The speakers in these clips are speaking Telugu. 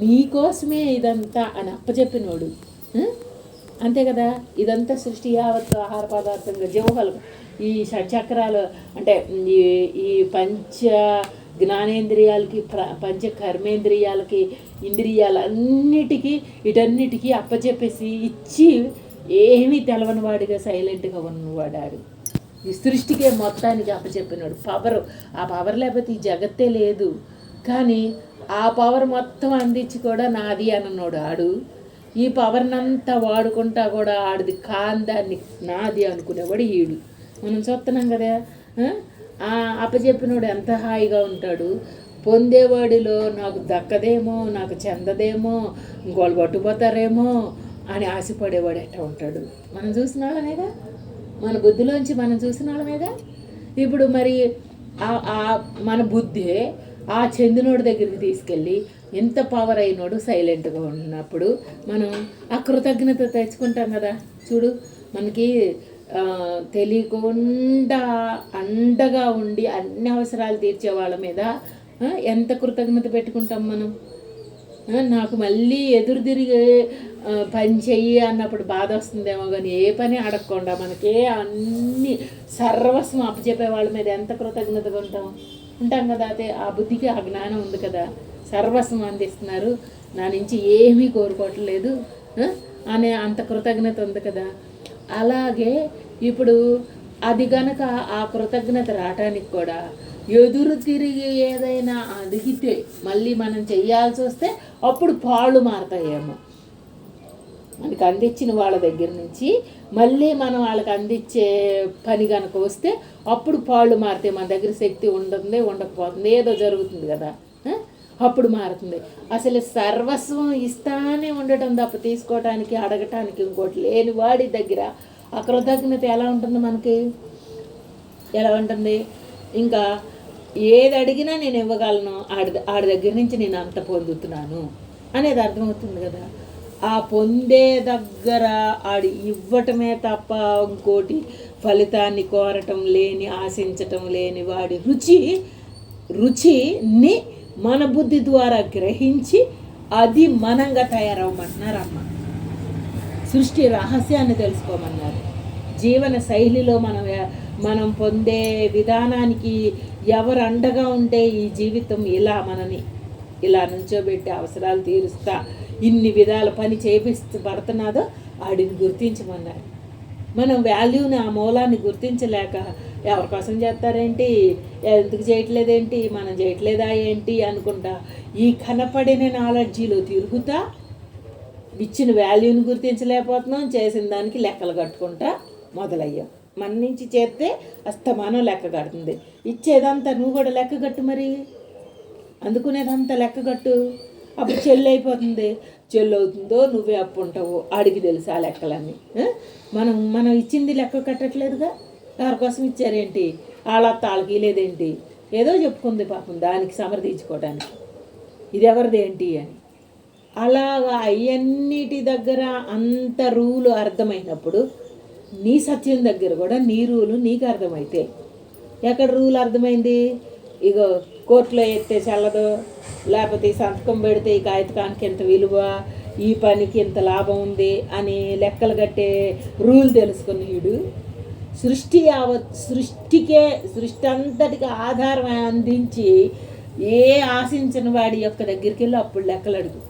నీకోసమే ఇదంతా అని అప్పచెప్పినోడు. అంతే కదా. ఇదంతా సృష్టి యావత్తు ఆహార పదార్థంగా జీవఫలం, ఈ షట్చక్రాలు అంటే ఈ ఈ పంచ జ్ఞానేంద్రియాలకి పంచ కర్మేంద్రియాలకి ఇంద్రియాలన్నిటికీ వీటన్నిటికీ అప్పచెప్పేసి ఇచ్చి ఏమీ తెలవని వాడిగా సైలెంట్గా ఉన్నవాడాడు. ఈ సృష్టికే మొత్తానికి అప్పచెప్పినాడు పవర్. ఆ పవర్ లేకపోతే ఈ జగత్తే లేదు. కానీ ఆ పవర్ మొత్తం అందించి కూడా నాది అన్నోడు ఆడు. ఈ పవర్నంతా వాడుకుంటా కూడా ఆడిది కాందాన్ని నాది అనుకునేవాడు ఈడు. మనం చూస్తున్నాం కదా. అప్పచెప్పినోడు ఎంత హాయిగా ఉంటాడు. పొందేవాడిలో నాకు దక్కదేమో, నాకు చెందదేమో, ఇంకోళ్ళు పట్టుకుపోతారేమో అని ఆశపడేవాడు ఎట్లా ఉంటాడు. మనం చూసిన వాళ్ళమేగా, మన బుద్ధిలోంచి మనం చూసిన వాళ్ళమేగా. ఇప్పుడు మరి మన బుద్ధే ఆ చెందినోడి దగ్గరికి తీసుకెళ్ళి ఎంత పవర్ అయినోడు సైలెంట్గా ఉన్నప్పుడు మనం ఆ కృతజ్ఞత తెచ్చుకుంటాం కదా. చూడు, మనకి తెలియకుండా అండగా ఉండి అన్ని అవసరాలు తీర్చే వాళ్ళ మీద ఎంత కృతజ్ఞత పెట్టుకుంటాం మనం. నాకు మళ్ళీ ఎదురు తిరిగి పని చెయ్యి అన్నప్పుడు బాధ వస్తుందేమో, కానీ ఏ పని అడగకుండా మనకే అన్ని సర్వస్వం అప్పచెప్పే వాళ్ళ మీద ఎంత కృతజ్ఞతగా ఉంటాం కదా. అదే ఆ బుద్ధికి ఆ జ్ఞానం ఉంది కదా. సర్వస్వం అందిస్తున్నారు, నా నుంచి ఏమీ కోరుకోవట్లేదు అనే అంత కృతజ్ఞత ఉంది కదా. అలాగే ఇప్పుడు అది గనక ఆ కృతజ్ఞత రావటానికి కూడా ఎదురు తిరిగి ఏదైనా అడిగితే మళ్ళీ మనం చెయ్యాల్సి వస్తే అప్పుడు పాళ్ళు మారతాయేమో. మనకి అందించిన వాళ్ళ దగ్గర నుంచి మళ్ళీ మనం వాళ్ళకి అందించే పని కనుక వస్తే అప్పుడు పాళ్ళు మారితే మన దగ్గర శక్తి ఉంటుంది, ఉండకపోతుంది, ఏదో జరుగుతుంది కదా. అప్పుడు మారుతుంది. అసలు సర్వస్వం ఇస్తానే ఉండటం తప్ప తీసుకోవటానికి అడగటానికి ఇంకోటి లేని వాడి దగ్గర ఆ కృతజ్ఞత ఎలా ఉంటుంది మనకి? ఎలా ఉంటుంది? ఇంకా ఏది అడిగినా నేను ఇవ్వగలను, ఆడి దగ్గర నుంచి నేను అంత పొందుతున్నాను అనేది అర్థమవుతుంది కదా. ఆ పొందే దగ్గర ఆడి ఇవ్వటమే తప్ప ఇంకోటి ఫలితాన్ని కోరటం లేని, ఆశించటం లేని వాడి రుచిని మన బుద్ధి ద్వారా గ్రహించి అది మనంగా తయారవ్వమంటున్నారు అమ్మ. సృష్టి రహస్యాన్ని తెలుసుకోమన్నారు. జీవన శైలిలో మనం పొందే విధానానికి ఎవరు అండగా ఉంటే ఈ జీవితం మనని ఇలా నుంచోబెట్టి అవసరాలు తీరుస్తా ఇన్ని విధాల పని పడుతున్నదో ఆడిని గుర్తించమన్నారు. మనం వాల్యూని, ఆ మూలాన్ని గుర్తించలేక ఎవరి కోసం చేస్తారేంటి, ఎందుకు చేయట్లేదేంటి, మనం చేయట్లేదా ఏంటి అనుకుంటా ఈ కనపడిన నాలెడ్జీలో తిరుగుతా ఇచ్చిన వాల్యూని గుర్తించలేకపోతున్నాం. చేసిన దానికి లెక్కలు కట్టుకుంటా మొదలయ్యాం. మన నుంచి చేస్తే అస్తమానం లెక్క కడుతుంది. ఇచ్చేదంతా నువ్వు కూడా లెక్క కట్టు, మరి అందుకునేదంతా లెక్క కట్టు. అప్పుడు చెల్లి అయిపోతుంది. చెల్లి అవుతుందో నువ్వే అప్పు ఉంటావు, అడిగి తెలుసు ఆ లెక్కలన్నీ. మనం ఇచ్చింది లెక్క కట్టట్లేదుగా. ఎవరి కోసం ఇచ్చారేంటి, వాళ్ళకి లేదేంటి, ఏదో చెప్పుకుంది పాపం దానికి సమర్థించుకోవడానికి, ఇది ఎవరిది ఏంటి అని. అలాగా అయ్యన్నిటి దగ్గర అంత రూలు అర్థమైనప్పుడు నీ సత్యం దగ్గర కూడా నీ రూలు నీకు అర్థమైతే. ఎక్కడ రూల్ అర్థమైంది? ఇగో కోర్టులో ఎత్తే చల్లదు, లేకపోతే ఈ సంతకం పెడితే ఈ కాగితకానికి ఎంత విలువ, ఈ పనికి ఎంత లాభం ఉంది అని లెక్కలు కట్టే రూల్ తెలుసుకుని వీడు సృష్టి అంతటికి ఆధారం అందించి ఏ ఆశించిన వాడి యొక్క దగ్గరికి వెళ్ళి అప్పుడు లెక్కలు అడుగు.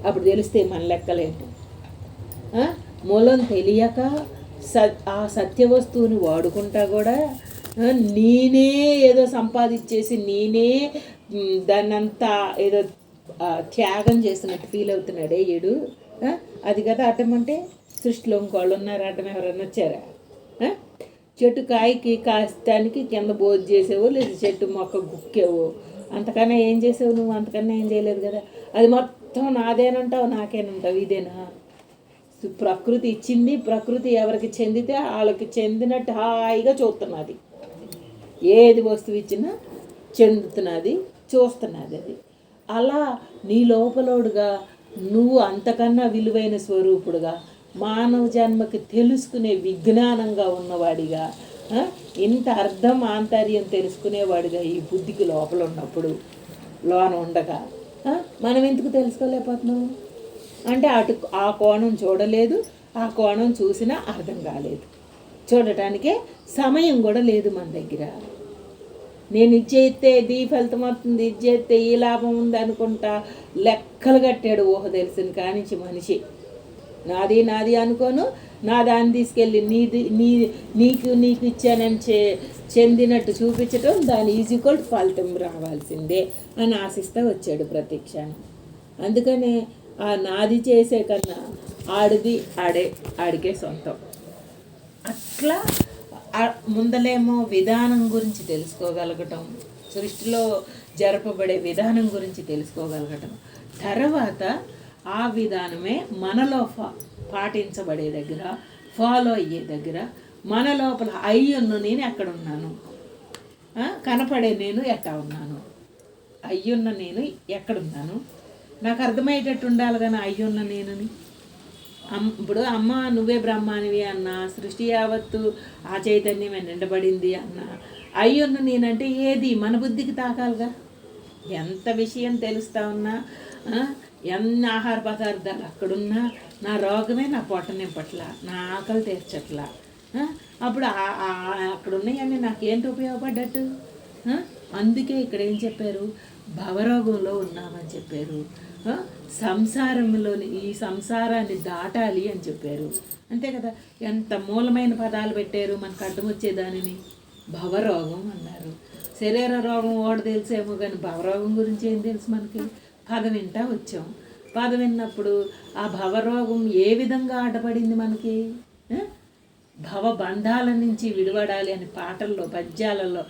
అప్పుడు తెలిస్తే మన లెక్కలేంటి. మూలం తెలియక ఆ సత్య వస్తువుని వాడుకుంటా కూడా నేనే ఏదో సంపాదించేసి నేనే దాన్నంతా ఏదో త్యాగం చేసినట్టు ఫీల్ అవుతున్నాడే ఈడు. అది కదా అడ్డం అంటే. సృష్టిలో ఇంకోళ్ళు ఉన్నారు అడ్డం, ఎవరన్నా వచ్చారా? చెట్టు కాయకి కాస్తానికి కింద బోధ చేసేవో లేదు చెట్టు మొక్క గుక్కేవో, అంతకన్నా ఏం చేసావు నువ్వు? అంతకన్నా ఏం చేయలేదు కదా. అది మొత్తం నాదేనంటావు, నాకేనంటావు. ఇదేనా ప్రకృతి ఇచ్చింది? ప్రకృతి ఎవరికి చెందితే వాళ్ళకి చెందినట్టు హాయిగా చూస్తున్నది. ఏది వస్తువు ఇచ్చినా చెందుతున్నది, చూస్తున్నది. అది అలా నీ లోపలోడుగా నువ్వు అంతకన్నా విలువైన స్వరూపుడుగా, మానవ జన్మకి తెలుసుకునే విజ్ఞానంగా ఉన్నవాడిగా, ఇంత అర్థం ఆంతర్యం తెలుసుకునేవాడిగా ఈ బుద్ధికి లోపల ఉన్నప్పుడు లోన ఉండగా మనం ఎందుకు తెలుసుకోలేకపోతున్నాం అంటే అటు ఆ కోణం చూడలేదు, ఆ కోణం చూసినా అర్థం కాలేదు, చూడటానికే సమయం కూడా లేదు మన దగ్గర. నేను ఇది చేస్తే ఇది ఫలితం అవుతుంది, ఇది చేస్తే ఈ లాభం ఉంది అనుకుంటా లెక్కలు కట్టాడు ఊహ తెలిసిన కానించి మనిషి. నాది నాది అనుకోను, నా దాన్ని తీసుకెళ్ళి నీకు ఇచ్చానని చెందినట్టు చూపించటం, దాని ఈజీక్వల్ ఫలితం రావాల్సిందే అని ఆశిస్తూ వచ్చాడు ప్రతిక్షణం. అందుకనే ఆ నాది చేసే కన్నా ఆడిది ఆడికే సొంతం. అట్లా ముందలేమో విధానం గురించి తెలుసుకోగలగటం, సృష్టిలో జరపబడే విధానం గురించి తెలుసుకోగలగటం, తర్వాత ఆ విధానమే మనలో పాటించబడే దగ్గర, ఫాలో అయ్యే దగ్గర మన లోపల అయ్యున్న నేను ఎక్కడున్నాను, కనపడే నేను ఎట్టా ఉన్నాను, అయ్యున్న నేను ఎక్కడున్నాను నాకు అర్థమయ్యేటట్టు ఉండాలి కానీ అయ్యున్న నేనుని. ఇప్పుడు అమ్మ నువ్వే బ్రహ్మానివి అన్న, సృష్టి యావత్తు ఆ చైతన్యమే నిండబడింది అన్న, అయ్యున్న నేనంటే ఏది మన బుద్ధికి తాకాలిగా. ఎంత విషయం తెలుస్తా ఉన్నా, ఎన్ని ఆహార పదార్థాలు అక్కడున్నా నా రోగమే నా పొట్ట నింపట్లా, నా ఆకలి తీర్చట్లా. అప్పుడు అక్కడున్నాయని నాకేంటి ఉపయోగపడ్డట్టు? అందుకే ఇక్కడ ఏం చెప్పారు, భవరోగంలో ఉన్నామని చెప్పారు, సంసారంలోని ఈ సంసారాన్ని దాటాలి అని చెప్పారు. అంతే కదా, ఎంత మూలమైన పదాలు పెట్టారు మనకు అడ్డం వచ్చేదానిని. భవరోగం అన్నారు. శరీర రోగం ఓడ తెలిసేమో కానీ భవరోగం గురించి ఏం తెలుసు మనకి? పదం వింటా వచ్చాం. పదం విన్నప్పుడు ఆ భవరోగం ఏ విధంగా అడ్డపడింది మనకి? భవబంధాల నుంచి విడిపడాలి అని పాటల్లో, పద్యాలలో,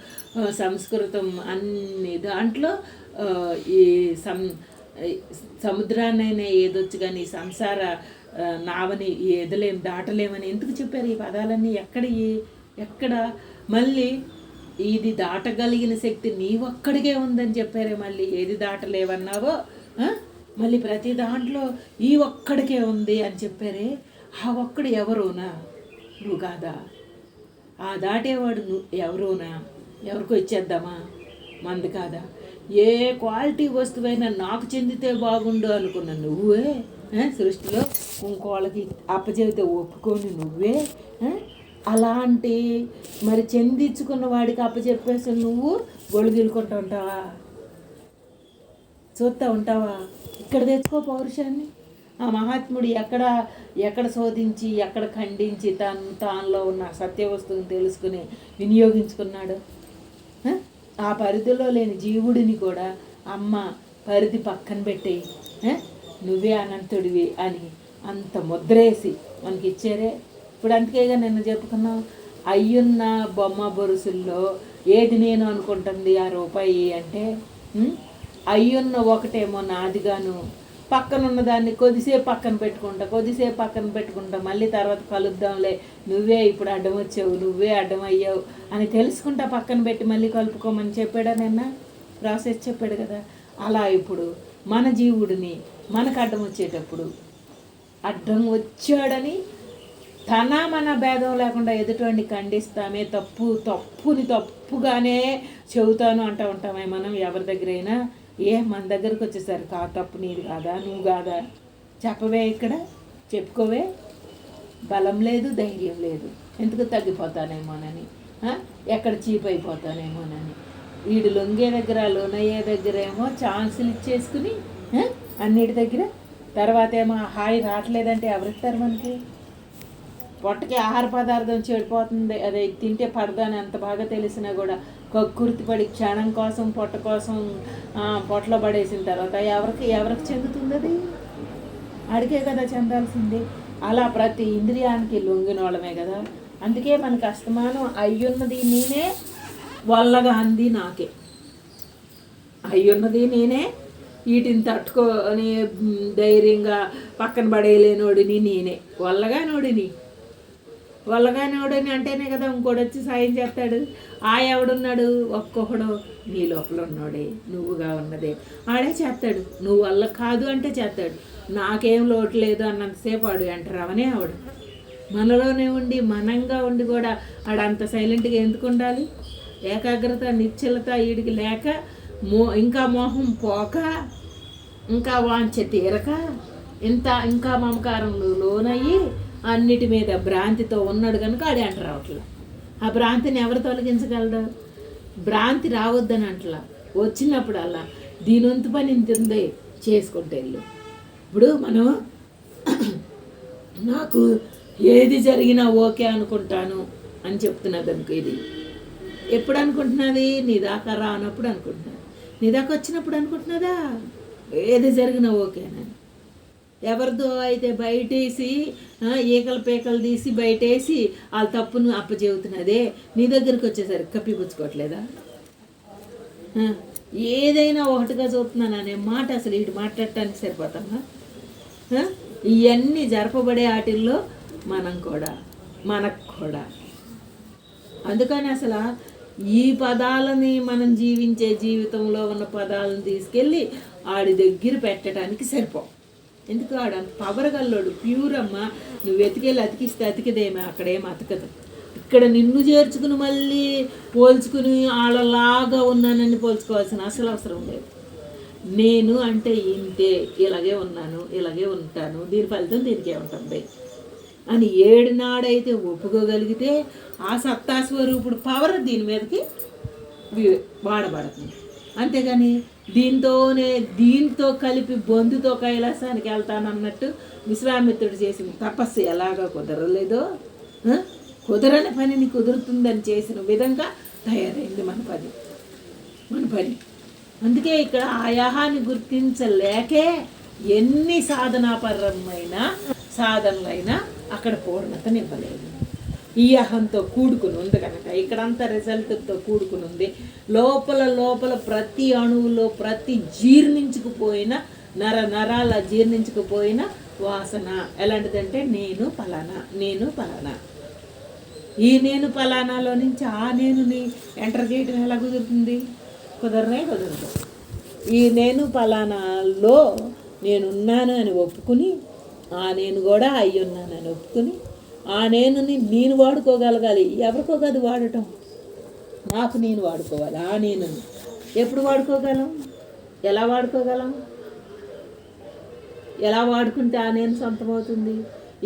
సంస్కృతం అన్ని దాంట్లో ఈ సముద్రాన్నైనా ఏదొచ్చు కానీ సంసార నావని దాటలేమని ఎందుకు చెప్పారు ఈ పదాలన్నీ? ఎక్కడ మళ్ళీ ఇది దాటగలిగిన శక్తి నీ ఒక్కడికే ఉందని చెప్పారే. మళ్ళీ ఏది దాటలేవన్నావో మళ్ళీ ప్రతి దాంట్లో ఈ ఒక్కడికే ఉంది అని చెప్పారే. ఆ ఒక్కడు ఎవరోనా? నువ్వు కాదా? ఆ దాటేవాడు ఎవరోనా? ఎవరికో ఇచ్చేద్దామా? మంది కాదా? ఏ క్వాలిటీ వస్తువైనా నాకు చెందితే బాగుండు అనుకున్న నువ్వే సృష్టిలో ఇంకోళ్ళకి అప్పచెబితే ఒప్పుకొని నువ్వే అలాంటి మరి చెందించుకున్న వాడికి అప్పచెప్పేసి నువ్వు గొడుగిలుకుంటూ ఉంటావా? చూస్తూ ఉంటావా? ఇక్కడ తెచ్చుకో పౌరుషాన్ని. ఆ మహాత్ముడు ఎక్కడ శోధించి, ఎక్కడ ఖండించి తానులో ఉన్న సత్య వస్తువుని తెలుసుకుని వినియోగించుకున్నాడు. ఆ పరిధిలో లేని జీవుడిని కూడా అమ్మ పరిధి పక్కన పెట్టేయి, నువ్వే అనంతుడివి అని అంత ముద్రేసి మనకి ఇచ్చారే. ఇప్పుడు అందుకేగా నిన్న చెప్పుకున్నాం, అయ్యున్న బొమ్మ బొరుసుల్లో ఏది నేను అనుకుంటుంది ఆ రూపాయి అంటే, అయ్యున్న ఒకటేమో నాదిగాను, పక్కనున్న దాన్ని కొద్దిసేపు పక్కన పెట్టుకుంటా మళ్ళీ తర్వాత కలుద్దాంలే, నువ్వే ఇప్పుడు అడ్డం వచ్చావు, నువ్వే అడ్డం అయ్యావు అని తెలుసుకుంటా పక్కన పెట్టి మళ్ళీ కలుపుకోమని చెప్పాడా నిన్న? ప్రాసెస్ చెప్పాడు కదా. అలా ఇప్పుడు మన జీవుడిని మనకు అడ్డం వచ్చేటప్పుడు అడ్డం వచ్చాడని మన భేదం లేకుండా ఎదుటివాడిని ఖండిస్తామే, తప్పుగానే చెబుతాను అంటూ ఉంటామే మనం ఎవరి దగ్గరైనా. మన దగ్గరకు వచ్చేసరికి ఆ తప్పు నీది కాదా, నువ్వు కాదా చెప్పవే, ఇక్కడ చెప్పుకోవే. బలం లేదు, ధైర్యం లేదు. ఎందుకు? తగ్గిపోతానేమోనని, ఎక్కడ చీప్ అయిపోతానేమోనని. వీడు లొంగే దగ్గర లోనయ్యే దగ్గర ఏమో ఛాన్సులు ఇచ్చేసుకుని అన్నిటి దగ్గర, తర్వాత ఏమో హాయి రావట్లేదంటే ఎవరిస్తారు మనకి? పొట్టకి ఆహార పదార్థం చెడిపోతుంది, అదే తింటే పడదని ఎంత బాగా తెలిసినా కూడా కక్కుర్తిపడి క్షణం కోసం పొట్ట కోసం పొట్టలో పడేసిన తర్వాత ఎవరికి చెందుతుంది? అది అడిగే కదా చెందాల్సింది. అలా ప్రతి ఇంద్రియానికి లొంగిన వాళ్ళమే కదా. అందుకే మనకి అస్తమానం అయ్యున్నది నేనే, వల్లగా అంది నాకే. అయ్యున్నది నేనే, వీటిని తట్టుకొని ధైర్యంగా పక్కన పడేయలేనోడిని నేనే, వల్లగానోడని అంటేనే కదా ఇంకోటి వచ్చి సాయం చేస్తాడు. ఎవడున్నాడు? ఒక్కొక్కడు నీ లోపల ఉన్నాడే, నువ్వుగా ఉన్నదే ఆడే చేస్తాడు. నువ్వు వల్ల కాదు అంటే చేస్తాడు. నాకేం లోటు లేదు అన్నంతసేపు ఆడు అంటారవనే ఆవిడ మనలోనే ఉండి మనంగా ఉండి కూడా ఆడంత సైలెంట్గా ఎందుకు ఉండాలి? ఏకాగ్రత నిశ్చలత వీడికి లేక ఇంకా మోహం పోక ఇంకా వాంఛ తీరక ఇంకా మమకారంలో లోనయ్యి అన్నిటి మీద భ్రాంతితో ఉన్నాడు కనుక ఆడి అంట రావట్లా. ఆ భ్రాంతిని ఎవరు తొలగించగలడు? భ్రాంతి రావద్దని అంటలా, వచ్చినప్పుడల్లా దీని వంతు పని ఇంత ఉంది చేసుకుంటే వెళ్ళు. ఇప్పుడు మనం నాకు ఏది జరిగినా ఓకే అనుకుంటాను అని చెప్తున్నది అనుకో, ఇది ఎప్పుడు అనుకుంటున్నది? నీ దాకా రానప్పుడు అనుకుంటున్నది. నీ దాకా వచ్చినప్పుడు అనుకుంటున్నదా ఏది జరిగినా ఓకేనని? ఎవరిదో అయితే బయటేసి ఈకలు పేకలు తీసి బయటేసి వాళ్ళ తప్పును అప్పచెబుతున్నదే, నీ దగ్గరికి వచ్చేసరికి కప్పిపుచ్చుకోవట్లేదా? ఏదైనా ఒకటిగా చూస్తున్నాను అనే మాట అసలు ఇటు మాట్లాడటానికి సరిపోతామా? ఇవన్నీ జరపబడే వాటిల్లో మనకు కూడా అందుకని అసలు ఈ పదాలని మనం జీవించే జీవితంలో ఉన్న పదాలను తీసుకెళ్ళి ఆడి దగ్గర పెట్టడానికి సరిపో. ఎందుకు? ఆడ పవర్ గల్లోడు, ప్యూర్ అమ్మ. నువ్వు వెతికెళ్ళి అతికిస్తే అతికిదేమే, అక్కడేం అతకదు. ఇక్కడ నిన్ను చేర్చుకుని మళ్ళీ పోల్చుకుని వాళ్ళలాగా ఉన్నానని పోల్చుకోవాల్సిన అసలు అవసరం లేదు. నేను అంటే ఇంతే, ఇలాగే ఉన్నాను, ఇలాగే ఉంటాను, దీని ఫలితం దీనికే ఉంటుంది అని ఏడునాడైతే ఒప్పుకోగలిగితే ఆ సత్తాస్వరూపుడు పవర్ దీని మీదకి వాడబడుతుంది. అంతేగాని దీంతో కలిపి బొందుతో కైలాసానికి వెళ్తానన్నట్టు విశ్వామిత్రుడు చేసిన తపస్సు ఎలాగా కుదరలేదో, కుదరని పనిని కుదురుతుందని చేసిన విధంగా తయారైంది మన పని. అందుకే ఇక్కడ ఆయాహాన్ని గుర్తించలేకే ఎన్ని సాధనాపరమైన సాధనలైనా అక్కడ పూర్ణతనివ్వలేదు. ఈ అహంతో కూడుకుని ఉంది కనుక ఇక్కడంతా రిజల్ట్తో కూడుకుని ఉంది. లోపల ప్రతి అణువులో ప్రతి జీర్ణించుకుపోయిన నరాల జీర్ణించుకుపోయిన వాసన ఎలాంటిదంటే నేను పలానా. ఈ నేను పలానాలో నుంచి ఆ నేనుని ఎంటర్ చేయడం ఎలా కుదురుతుంది? కుదరదు. ఈ నేను పలానాలో నేనున్నాను అని ఒప్పుకుని, ఆ నేను కూడా అయ్యున్నానని ఒప్పుకుని, ఆ నేనుని నేను వాడుకోగలగాలి. ఎవరికో కాదు వాడటం, నాకు నేను వాడుకోవాలి. ఆ నేనుని ఎప్పుడు వాడుకోగలం? ఎలా వాడుకోగలం? ఎలా వాడుకుంటే ఆ నేను సొంతమవుతుంది?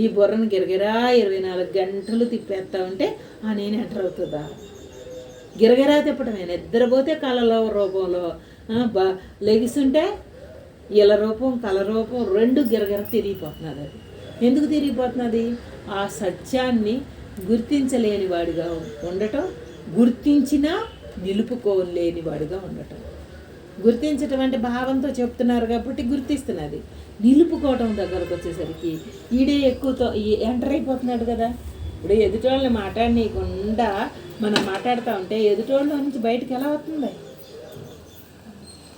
ఈ బుర్రను గిరగిరా 24 గంటలు తిప్పేస్తా ఉంటే ఆ నేను ఎంటర్ అవుతుందా? గిరగిరా తిప్పటమే. నిద్రపోతే కళలో రూపంలో లెగిస్తుంటే ఇల రూపం కళ రూపం రెండు గిరగిర తిరిగిపోతున్నది. అది ఎందుకు తిరిగిపోతున్నది? ఆ సత్యాన్ని గుర్తించలేని వాడిగా ఉండటం, గుర్తించినా నిలుపుకోలేని వాడిగా ఉండటం. గుర్తించటం అంటే భావంతో చెప్తున్నారు కాబట్టి గుర్తిస్తున్నది. నిలుపుకోవటం దగ్గరకు వచ్చేసరికి ఈడే ఎక్కువతో ఎంటర్ అయిపోతున్నాడు కదా. ఇప్పుడు ఎదుటోళ్ళని మాట్లాడనీయకుండా మనం మాట్లాడుతూ ఉంటే ఎదుటోళ్ళ నుంచి బయటకు ఎలా అవుతుంది?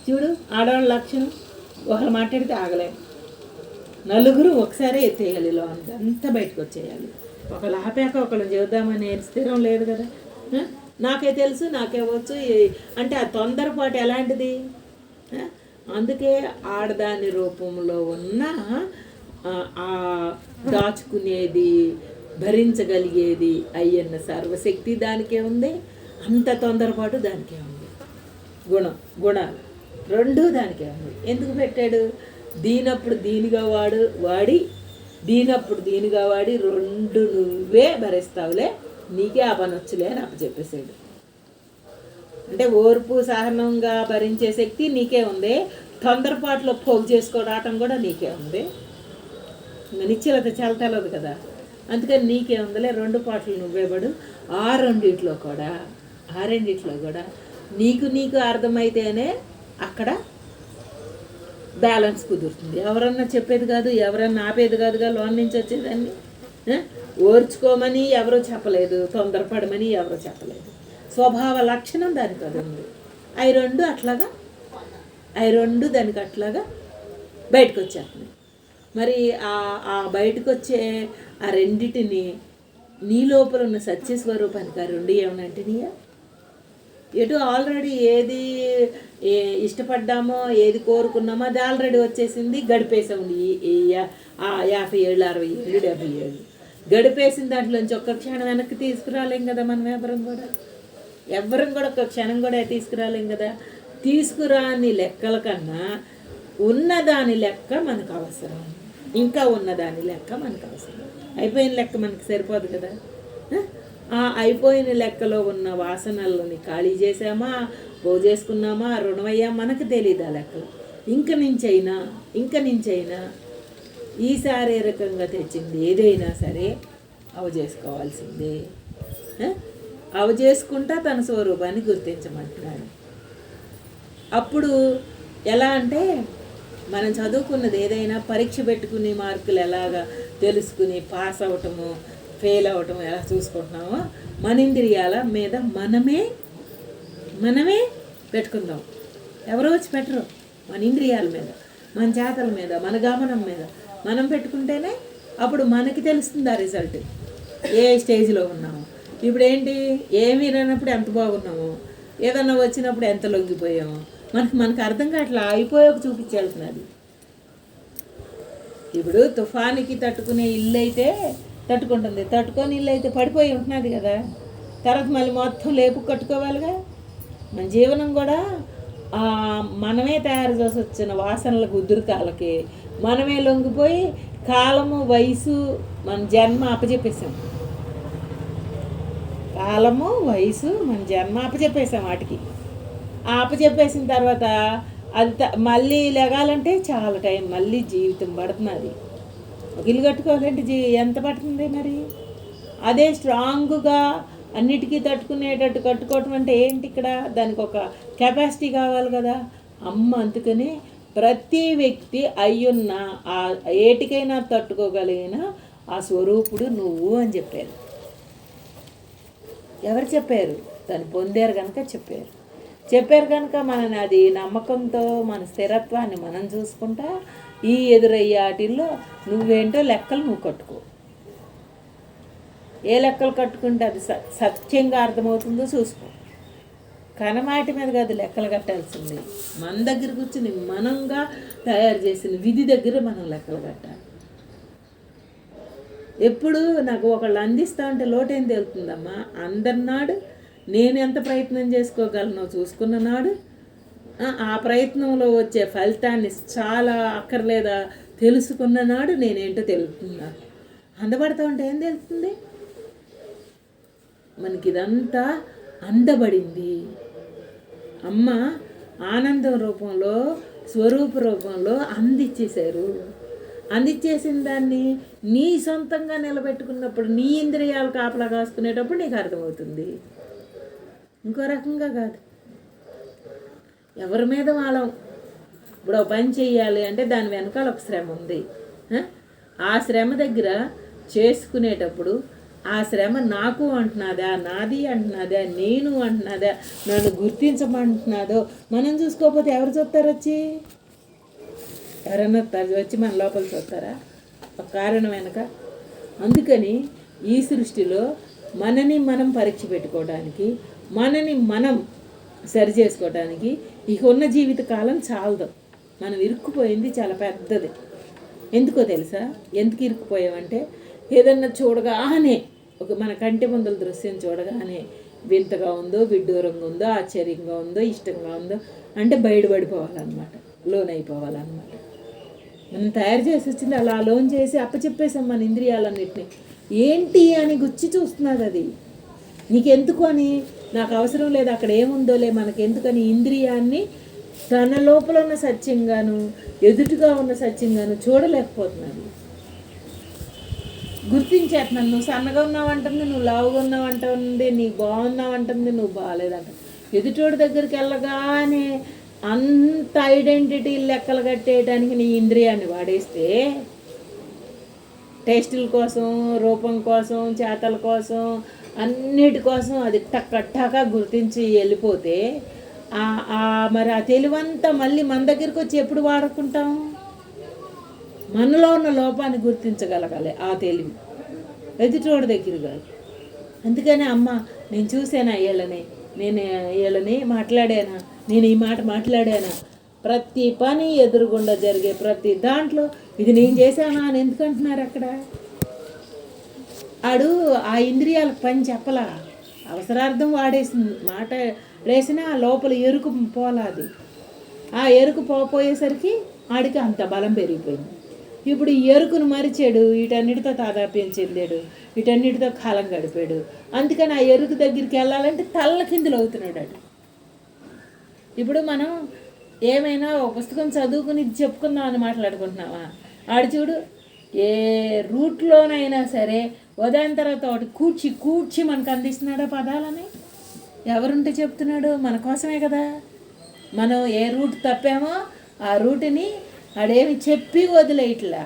చూడు, ఆడవాళ్ళ లక్షణం. ఒకరు మాట్లాడితే ఆగలేము, నలుగురు ఒకసారి ఎత్తేయాలి, ఇలా అంతా బయటకు వచ్చేయాలి. ఒకళ్ళు ఆపాక ఒకళ్ళు చెబుదామనే స్థిరం లేదు కదా. నాకే తెలుసు, నాకే వచ్చు అంటే ఆ తొందరపాటు ఎలాంటిది? అందుకే ఆడదాని రూపంలో ఉన్న ఆ దాచుకునేది, భరించగలిగేది అయ్యన్న సర్వశక్తి దానికే ఉంది, అంత తొందరపాటు దానికే ఉంది. గుణాలు రెండూ దానికే ఉంది. ఎందుకు పెట్టాడు? దీనప్పుడు దీనిగా వాడి దీనప్పుడు దీనిగా వాడి రెండు నువ్వే భరిస్తావులే, నీకే ఆ పని వచ్చులే అని అప్పచెప్పేసాడు. అంటే ఓర్పు సహనంగా భరించే శక్తి నీకే ఉంది, తొందరపాటులో పోగు చేసుకోవడం కూడా నీకే ఉంది. నిశ్చలత చాలా తెలదు కదా, అందుకని నీకే ఉందిలే, రెండు పాటలు నువ్వే పడు. ఆ రెండిట్లో కూడా నీకు అర్థమైతేనే అక్కడ బ్యాలెన్స్ కుదురుతుంది. ఎవరన్నా చెప్పేది కాదు, ఎవరన్నా ఆపేది కాదుగా లోన్ నుంచి వచ్చేదాన్ని. ఓర్చుకోమని ఎవరో చెప్పలేదు, తొందరపడమని ఎవరో చెప్పలేదు. స్వభావ లక్షణం దానికి అది ఉంది. అవి రెండు దానికి అట్లాగా బయటకు వచ్చేస్తున్నాయి. మరి ఆ బయటకు వచ్చే ఆ రెండిటిని నీ లోపల ఉన్న సత్యస్వరూపానికి ఆ రెండు ఏమనంటినాయా? ఎటు ఆల్రెడీ ఏది ఇష్టపడ్డామో, ఏది కోరుకున్నామో అది ఆల్రెడీ వచ్చేసింది, గడిపేసాము. 50 ఏళ్ళు, 60 ఏళ్ళు, 70 ఏళ్ళు గడిపేసిన దాంట్లోంచి ఒక్క క్షణం వెనక్కి తీసుకురాలేం కదా. మనం ఎవరం కూడా ఒక్క క్షణం కూడా తీసుకురాలేం కదా. తీసుకురాని లెక్కల కన్నా ఉన్నదాని లెక్క మనకు అవసరం, ఇంకా ఉన్నదాని లెక్క మనకు అవసరం. అయిపోయిన లెక్క మనకు సరిపోదు కదా. ఆ అయిపోయిన లెక్కలో ఉన్న వాసనలని ఖాళీ చేసామా, పోజేసుకున్నామా, రుణమయ్యా, మనకు తెలియదు ఆ లెక్కలు. ఇంక నుంచైనా ఈ శారీరకంగా తెచ్చింది ఏదైనా సరే అవి చేసుకోవాల్సిందే. అవి చేసుకుంటా తన స్వరూపాన్ని గుర్తించమంటున్నాడు. అప్పుడు ఎలా అంటే మనం చదువుకున్నది ఏదైనా పరీక్ష పెట్టుకుని మార్కులు ఎలాగా తెలుసుకుని పాస్ అవ్వటము ఫెయిల్ అవ్వటము ఎలా చూసుకుంటున్నామో మన ఇంద్రియాల మీద మనమే పెట్టుకుందాం. ఎవరో వచ్చి పెట్టరు. మన ఇంద్రియాల మీద, మన చేతల మీద, మన గమనం మీద మనం పెట్టుకుంటేనే అప్పుడు మనకి తెలుస్తుంది ఆ రిజల్ట్, ఏ స్టేజ్లో ఉన్నాము. ఇప్పుడు ఏంటి, ఏమీ రానప్పుడు ఎంత బాగున్నాము, ఏదన్నా వచ్చినప్పుడు ఎంత లొంగిపోయాము, మనకు అర్థం కావట్లా, అయిపోయాక చూపించేళ్తున్నది. ఇప్పుడు తుఫానికి తట్టుకునే ఇల్లు అయితే తట్టుకుంటుంది, తట్టుకొని ఇల్లు అయితే పడిపోయి ఉంటున్నది కదా. తర్వాత మళ్ళీ మొత్తం లేపు కట్టుకోవాలిగా. మన జీవనం కూడా మనమే తయారు చేసి వచ్చిన వాసనలకు ఉధృతాలకి మనమే లొంగిపోయి కాలము వయసు మన జన్మ అప్పచెప్పేసాం. కాలము వయసు మన జన్మ అప్పచెప్పేసాం వాటికి. అప్పచెప్పేసిన తర్వాత అది మళ్ళీ లెగాలంటే చాలా టైం, మళ్ళీ జీవితం పడుతున్నది. ఒక ఇల్లు కట్టుకోవాలంటే ఎంత పడుతుంది మరి. అదే స్ట్రాంగ్గా అన్నిటికీ తట్టుకునేటట్టు కట్టుకోవటం అంటే ఏంటి, ఇక్కడ దానికి ఒక కెపాసిటీ కావాలి కదా. అందుకని ప్రతి వ్యక్తి అయ్యున్న ఆ ఏటికైనా తట్టుకోగలిగిన ఆ స్వరూపుడు నువ్వు అని చెప్పారు. ఎవరు చెప్పారు? దాన్ని పొందారు కనుక చెప్పారు కనుక మనని అది నమ్మకంతో మన స్థిరత్వాన్ని మనం చూసుకుంటా ఈ ఎదురయ్యే వాటిల్లో నువ్వేంటో లెక్కలు నువ్వు కట్టుకో. ఏ లెక్కలు కట్టుకుంటే అది సత్యంగా అర్థమవుతుందో చూసుకో. కనమాటి మీద కాదు లెక్కలు కట్టాల్సింది, మన దగ్గర కూర్చుని మనంగా తయారు చేసిన విధి దగ్గర మనం లెక్కలు కట్టాలి. ఎప్పుడు నాకు ఒకళ్ళు అందిస్తా ఉంటే లోటేం తెలుతుందమ్మా, అందరినాడు నేను ఎంత ప్రయత్నం చేసుకోగలనో చూసుకున్న నాడు ఆ ప్రయత్నంలో వచ్చే ఫలితాన్ని చాలా అక్కర్లేదా తెలుసుకున్న నాడు నేనేంటో తెలుస్తుందా. అందబడతా ఉంటే ఏం తెలుస్తుంది మనకి, ఇదంతా అందబడింది. అమ్మ ఆనందం రూపంలో స్వరూప రూపంలో అందించేశారు. అందించేసిన దాన్ని నీ సొంతంగా నిలబెట్టుకున్నప్పుడు నీ ఇంద్రియాలు కాపలా కాసుకునేటప్పుడు నీకు అర్థమవుతుంది. ఇంకో రకంగా కాదు. ఎవరి మీద వాళ్ళం ఇప్పుడు ఒక పని చెయ్యాలి అంటే దాని వెనకాల ఒక శ్రమ ఉంది. ఆ శ్రమ దగ్గర చేసుకునేటప్పుడు ఆ శ్రమ నాకు అంటున్నదా, నాది అంటున్నదా, నేను అంటున్నదా, నన్ను గుర్తించమంటున్నదో మనం చూసుకోకపోతే ఎవరు చూస్తారు? ఎవరన్నా వచ్చి మన లోపల చూస్తారా? ఒక కారణం వెనక. అందుకని ఈ సృష్టిలో మనని మనం పరీక్ష పెట్టుకోవడానికి, మనని మనం సరి చేసుకోవడానికి ఇక ఉన్న జీవిత కాలం చాలదు. మనం ఇరుక్కుపోయింది చాలా పెద్దది. ఎందుకో తెలుసా? ఎందుకు ఇరుక్కుపోయామంటే ఏదన్నా చూడగానే మన కంటి ముందల దృశ్యం చూడగానే వింతగా ఉందో, విడ్డూరంగా ఉందో, ఆశ్చర్యంగా ఉందో, ఇష్టంగా ఉందో అంటే బయటపడిపోవాలన్నమాట, లోన్ అయిపోవాలన్నమాట. మనం తయారు చేసి వచ్చింది అలా లోన్ చేసి అప్పచెప్పేసాం మన ఇంద్రియాలన్నింటినీ. ఏంటి అని గుచ్చి చూస్తున్నది అది. నీకెందుకు అని, నాకు అవసరం లేదు, అక్కడ ఏముందోలే మనకెందుకని ఇంద్రియాన్ని తన లోపల ఉన్న సత్యంగాను ఎదుటిగా ఉన్న సత్యంగాను చూడలేకపోతున్నాను. గుర్తించేస్తున్నాను. నువ్వు సన్నగా ఉన్నావంటుంది, నువ్వు లావుగా ఉన్నావంటుంది, నీకు బాగున్నావంటుంది, నువ్వు బాగాలేదంట. ఎదుటోడి దగ్గరికి వెళ్ళగానే అంత ఐడెంటిటీ లెక్కలు కట్టేయడానికి నీ ఇంద్రియాన్ని వాడేస్తే, టేస్టుల కోసం, రూపం కోసం, చేతల కోసం, అన్నిటి కోసం అది టక్కట్టాగా గుర్తించి వెళ్ళిపోతే మరి ఆ తెలివంతా మళ్ళీ మన దగ్గరికి వచ్చి ఎప్పుడు వాడుకుంటాం? మనలో ఉన్న లోపాన్ని గుర్తించగలగాలి ఆ తెలివి, ఎదుటోడి దగ్గర కాదు. అందుకని అమ్మ నేను చూసానా వీళ్ళని మాట్లాడానా, నేను ఈ మాట మాట్లాడానా, ప్రతి పని ఎదురుగుండా జరిగే ప్రతి దాంట్లో ఇది నేను చేశానా అని ఎందుకంటున్నారు అక్కడ? ఆడు ఆ ఇంద్రియాలకు పని చెప్పలా, అవసరార్థం వాడేసింది, మాట వేసినా లోపల ఎరుకు పోలాది. ఆ ఎరుకు పోయేసరికి ఆడికి అంత బలం పెరిగిపోయింది. ఇప్పుడు ఈ ఎరుకును మరిచాడు, వీటన్నిటితో తాదాప్యం చెందాడు, వీటన్నిటితో కాలం గడిపాడు. అందుకని ఆ ఎరుకు దగ్గరికి వెళ్ళాలంటే తల్ల కిందులు అవుతున్నాడు ఆడు. ఇప్పుడు మనం ఏమైనా ఒక పుస్తకం చదువుకుని ఇది చెప్పుకుందాం అని మాట్లాడుకుంటున్నావా? ఆడు చూడు, ఏ రూట్లోనైనా సరే ఉదయం తర్వాత ఒకటి కూర్చి మనకు అందిస్తున్నాడా పదాలని? ఎవరుంటే చెప్తున్నాడు? మన కోసమే కదా. మనం ఏ రూట్ తప్పామో ఆ రూట్ని ఆడేమి చెప్పి వదిలేయట్లా,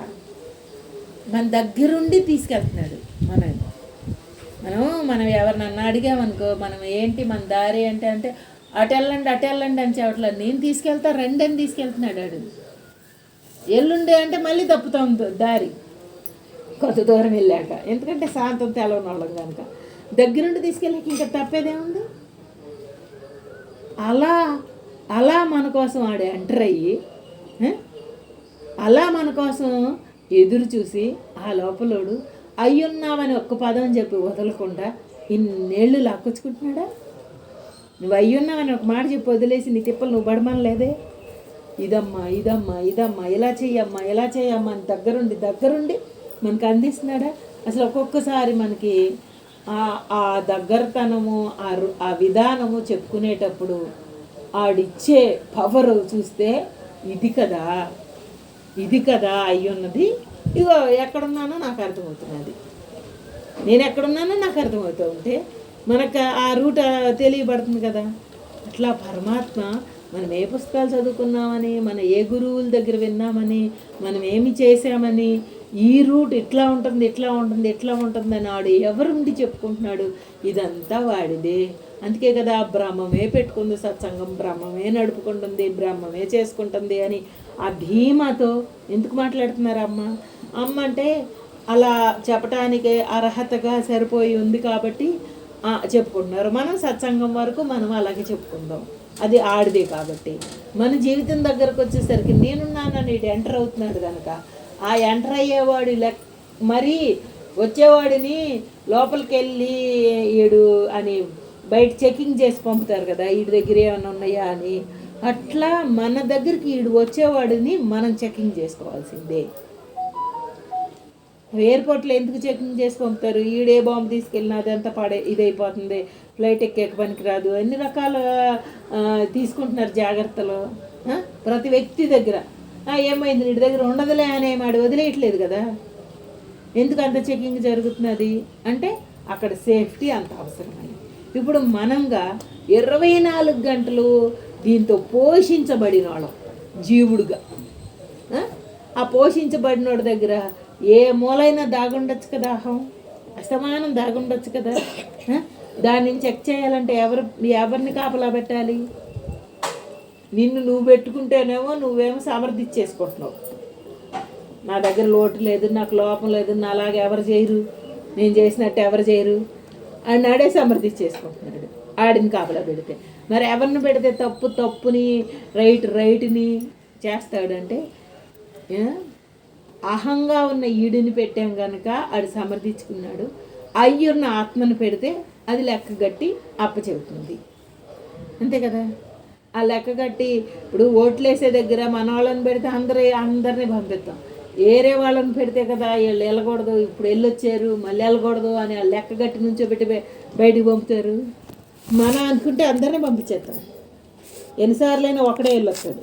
మన దగ్గరుండి తీసుకెళ్తున్నాడు. మనం ఎవరినన్నా అడిగామనుకో, మనం ఏంటి మన దారి అంటే అటు వెళ్ళండి అని చెప్పట్లేదు, నేను తీసుకెళ్తా రండి అని తీసుకెళ్తున్నాడు ఆడు. ఎల్లుండే అంటే మళ్ళీ తప్పుతాం దారి కొంత దూరం వెళ్ళాక, ఎందుకంటే శాంతం తెలవని వాళ్ళం కనుక. దగ్గరుండి తీసుకెళ్ళాక ఇంకా తప్పేదేముంది? అలా మన కోసం ఆడే ఎంటర్ అయ్యి, అలా మన కోసం ఎదురు చూసి ఆ లోపలోడు అయ్యున్నావని ఒక్క పదం చెప్పి వదలకుండా ఇన్నేళ్ళు లాక్కొచ్చుకుంటున్నాడా? నువ్వు అయ్యున్నావని ఒక మాట చెప్పి వదిలేసి నీ తిప్పలు నువ్వు పడమనలేదే. ఇదమ్మా ఇలా చేయమ్మా అని దగ్గరుండి మనకు అందిస్తున్నాడా? అసలు ఒక్కొక్కసారి మనకి ఆ దగ్గరతనము ఆ విధానము చెప్పుకునేటప్పుడు ఆడిచ్చే పవరు చూస్తే ఇది కదా అయ్యున్నది. ఇగో ఎక్కడున్నానో నాకు అర్థమవుతున్నది, నేను ఎక్కడున్నానో నాకు అర్థమవుతూ ఉంటే మనకు ఆ రూట్ తెలియబడుతుంది కదా. అట్లా పరమాత్మ మనం ఏ పుస్తకాలు చదువుకున్నామని, మనం ఏ గురువుల దగ్గర విన్నామని, మనం ఏమి చేసామని, ఈ రూట్ ఇట్లా ఉంటుంది అని ఆడు ఎవరుండి చెప్పుకుంటున్నాడు? ఇదంతా వాడిదే. అందుకే కదా బ్రహ్మమే పెట్టుకుంది సత్సంగం, బ్రహ్మమే నడుపుకుంటుంది, బ్రహ్మమే చేసుకుంటుంది అని ఆ ధీమాతో ఎందుకు మాట్లాడుతున్నారు అమ్మ అంటే అలా చెప్పటానికి అర్హతగా సరిపోయి ఉంది కాబట్టి చెప్పుకుంటున్నారు. మనం సత్సంగం వరకు మనం అలాగే చెప్పుకుందాం, అది ఆడిదే కాబట్టి. మన జీవితం దగ్గరకు వచ్చేసరికి నేనున్నానని ఎంటర్ అవుతున్నాడు కనుక ఆ ఎంటర్ అయ్యేవాడు మరీ వచ్చేవాడిని లోపలికి వెళ్ళి ఈడు అని బయట చెకింగ్ చేసి పంపుతారు కదా, వీడి దగ్గర ఏమైనా ఉన్నాయా అని. అట్లా మన దగ్గరికి వీడు వచ్చేవాడిని మనం చెకింగ్ చేసుకోవాల్సిందే. ఎయిర్పోర్ట్లో ఎందుకు చెకింగ్ చేసి పంపుతారు? ఈడే బాంబు తీసుకెళ్ళిన అదంతా ఇదైపోతుంది, ఫ్లైట్ ఎక్కేక పనికిరాదు, అన్ని రకాల తీసుకుంటున్నారు జాగ్రత్తలు ప్రతి వ్యక్తి దగ్గర. ఏమైంది వీడి దగ్గర ఉండదులే అనే మాడు వదిలేయట్లేదు కదా. ఎందుకు అంత చెకింగ్ జరుగుతున్నది అంటే అక్కడ సేఫ్టీ అంత అవసరమని. ఇప్పుడు మనంగా 24 గంటలు దీంతో పోషించబడిన వాళ్ళం జీవుడుగా. ఆ పోషించబడినోడి దగ్గర ఏ మూలైనా దాగుండొచ్చు కదా, అహం అస్తమానం దాగుండొచ్చు కదా. దాన్ని చెక్ చేయాలంటే ఎవరిని కాపలా పెట్టాలి? నిన్ను నువ్వు పెట్టుకుంటేనేమో నువ్వేమో సమర్థించేసుకుంటున్నావు, నా దగ్గర లోటు లేదు, నాకు లోపం లేదు, నా అలాగే ఎవరు చేయరు, నేను చేసినట్టు ఎవరు చేయరు అని ఆడే సమర్థించేసుకుంటున్నాడు. ఆడిని కాపలా పెడితే మరి ఎవరిని పెడితే తప్పుని రైట్ని చేస్తాడంటే అహంగా ఉన్న ఈడుని పెట్టాం కనుక ఆడు సమర్థించుకున్నాడు. అయ్యున్న ఆత్మను పెడితే అది లెక్కగట్టి అప్పచెబుతుంది, అంతే కదా. ఆ లెక్కగట్టి ఇప్పుడు ఓట్లేసే దగ్గర మన వాళ్ళని పెడితే అందరినీ పంపిస్తాం, ఏరే వాళ్ళని పెడితే కదా వీళ్ళు వెళ్ళకూడదు, ఇప్పుడు వెళ్ళొచ్చారు మళ్ళీ వెళ్ళకూడదు అని ఆ లెక్కగట్టి నుంచోబెట్టి బయటికి పంపుతారు. మనం అనుకుంటే అందరినీ పంపించేస్తాం, ఎన్నిసార్లైనా ఒకడే వెళ్ళొస్తాడు.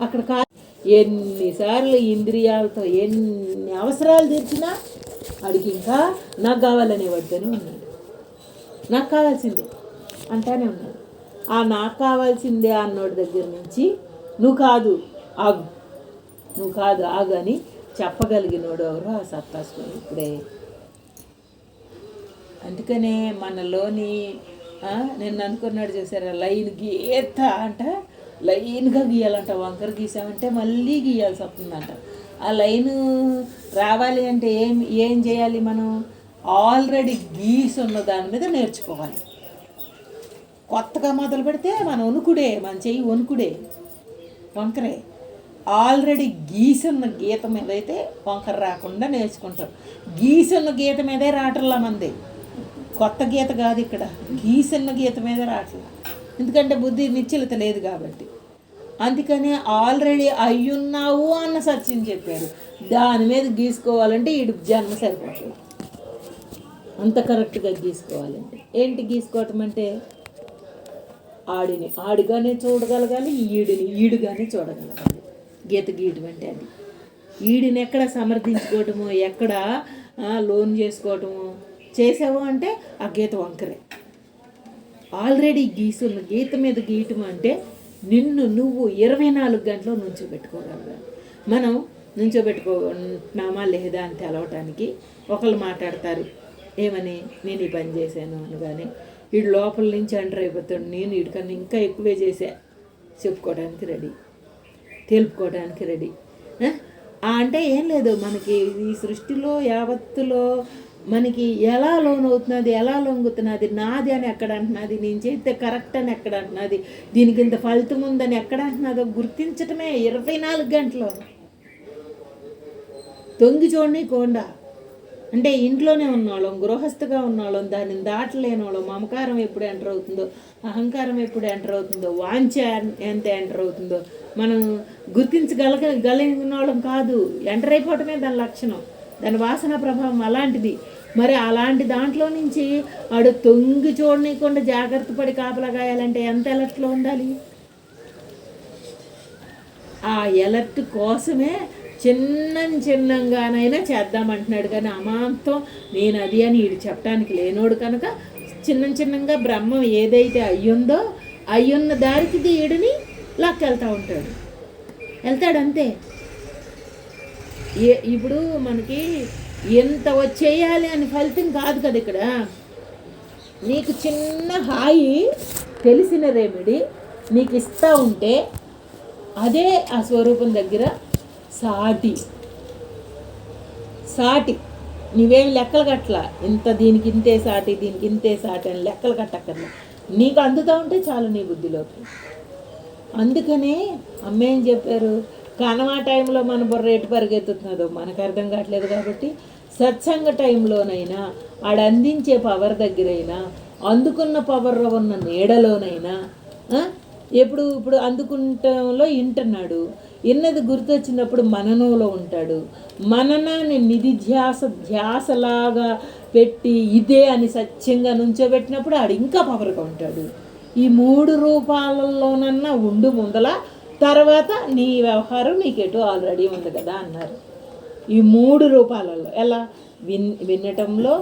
అక్కడ ఎన్నిసార్లు ఇంద్రియాలతో ఎన్ని అవసరాలు తీర్చినా వాడికి ఇంకా నాకు కావాలనే వాడితోనే ఉన్నాడు, నాకు కావాల్సిందే అంటానే ఉన్నాడు. ఆ నాకు కావాల్సిందే అన్నోడి దగ్గర నుంచి నువ్వు కాదు ఆగు అని చెప్పగలిగినోడు ఎవరు? ఆ సత్తాస్వామి ఇప్పుడే. అందుకనే మనలోని నేను అనుకున్నాడు చూసారా, లైన్ గీత అంట, లైన్గా గీయాలంట. వంకర గీసామంటే మళ్ళీ గీయాల్సి వస్తుందంట. ఆ లైను రావాలి అంటే ఏం చేయాలి? మనం ఆల్రెడీ గీసి ఉన్న దాని మీద నేర్చుకోవాలి. కొత్తగా మొదలు పెడితే మన చెయ్యి వణుకుడే, వంకరే. ఆల్రెడీ గీసున్న గీత మీద అయితే వంకర రాకుండా నేర్చుకుంటాం. గీసున్న గీత మీదే రావట్లా మంది, కొత్త గీత కాదు ఇక్కడ, గీసున్న గీత మీద రావట్లా. ఎందుకంటే బుద్ధి నిశ్చలత లేదు కాబట్టి. అందుకనే ఆల్రెడీ అయ్యున్నావు అన్న సత్యం చెప్పారు. దాని మీద గీసుకోవాలంటే ఈడు జన్మ సరిపోతుంది. అంత కరెక్ట్గా గీసుకోవాలంటే ఏంటి గీసుకోవటం అంటే, ఆడిని ఆడిగానే చూడగలగాలి, ఈడిని ఈడుగానే చూడగలగాలి. గీత గీయటం అంటే అది. ఈడిని ఎక్కడ సమర్థించుకోవటము, ఎక్కడ లోన్ చేసుకోవటము చేసావు అంటే ఆ గీత వంకరే. ఆల్రెడీ గీసున్న గీత మీద గీయటం అంటే నిన్ను నువ్వు 24 గంటలు నుంచోబెట్టుకోగలగాలి. మనం నుంచోబెట్టుకుంటున్నామా లేదా అని తెలవటానికి ఒకళ్ళు మాట్లాడతారు, ఏమని, నేను ఈ పని చేశాను అనగానే వీడు లోపల నుంచి అంటర్ అయిపోతాడు, నేను వీడికన్నా ఇంకా ఎక్కువే చేశా చెప్పుకోవడానికి రెడీ, తెలుపుకోవడానికి రెడీ. అంటే ఏం లేదు, మనకి ఈ సృష్టిలో యావత్తులో మనకి ఎలా లోన్ అవుతున్నది, ఎలా లొంగుతున్నది, నాది అని ఎక్కడ అంటున్నది, నేను చేస్తే కరెక్ట్ అని ఎక్కడ అంటున్నది, దీనికి ఇంత ఫలితం ఉందని ఎక్కడ అంటున్నదో గుర్తించటమే 24 గంటలు. తొంగి చూడని కొండ అంటే ఇంట్లోనే ఉన్నవాళ్ళం, గృహస్థగా ఉన్నవాళ్ళం, దాన్ని దాటలేని వాళ్ళం, మమకారం ఎప్పుడు ఎంటర్ అవుతుందో, అహంకారం ఎప్పుడు ఎంటర్ అవుతుందో, వాంఛ ఎంత ఎంటర్ అవుతుందో మనం గుర్తించగలిగిన వాళ్ళం కాదు. ఎంటర్ అయిపోవటమే దాని లక్షణం, దాని వాసన ప్రభావం అలాంటిది. మరి అలాంటి దాంట్లో నుంచి వాడు తొంగి చూడనీయకుండా జాగ్రత్త పడి కాపలాగాయాలంటే ఎంత ఎలర్ట్లో ఉండాలి? ఆ ఎలర్ట్ కోసమే చిన్నంగానైనా చేద్దామంటున్నాడు. కానీ అమాంతం నేను అది అని వీడు చెప్పడానికి లేనోడు కనుక చిన్నంగా బ్రహ్మం ఏదైతే అయ్యుందో అయ్యున్న దారికి ఈడుని లాక్కెళ్తూ వెళ్తాడు అంతే. ఇప్పుడు మనకి ఎంత వచ్చేయాలి అని ఫలితం కాదు కదా. ఇక్కడ నీకు చిన్న హాయి తెలిసిన రెమెడీ నీకు ఇస్తూ ఉంటే అదే ఆ స్వరూపం దగ్గర సాటి నువ్వేం లెక్కలు కట్టలా, ఇంత దీనికి ఇంతే సాటి, దీనికి ఇంతే సాటి అని లెక్కలు కట్టక్కర్లా, నీకు అందుతూ ఉంటే చాలు నీ బుద్ధిలోకి. అందుకనే అమ్మ ఏం చెప్పారు, కనవా టైంలో మన బుర్ర ఎటు పరిగెత్తుతున్నదో మనకు అర్థం కావట్లేదు. కాబట్టి సత్సంగ టైంలోనైనా ఆడ అందించే పవర్ దగ్గరైనా, అందుకున్న పవర్లో ఉన్న నీడలోనైనా ఇప్పుడు అందుకుంటంలో వింటున్నాడు, విన్నది గుర్తొచ్చినప్పుడు మననంలో ఉంటాడు. మననాన్ని ధ్యాసలాగా పెట్టి ఇదే అని సత్యంగా నుంచోబెట్టినప్పుడు ఆడు ఇంకా పవర్గా ఉంటాడు. ఈ 3 రూపాలలోనన్నా ఉండు ముందల, తర్వాత నీ వ్యవహారం నీకెటో ఆల్రెడీ ఉంది కదా అన్నారు. ఈ 3 రూపాలలో ఎలా వినటంలో,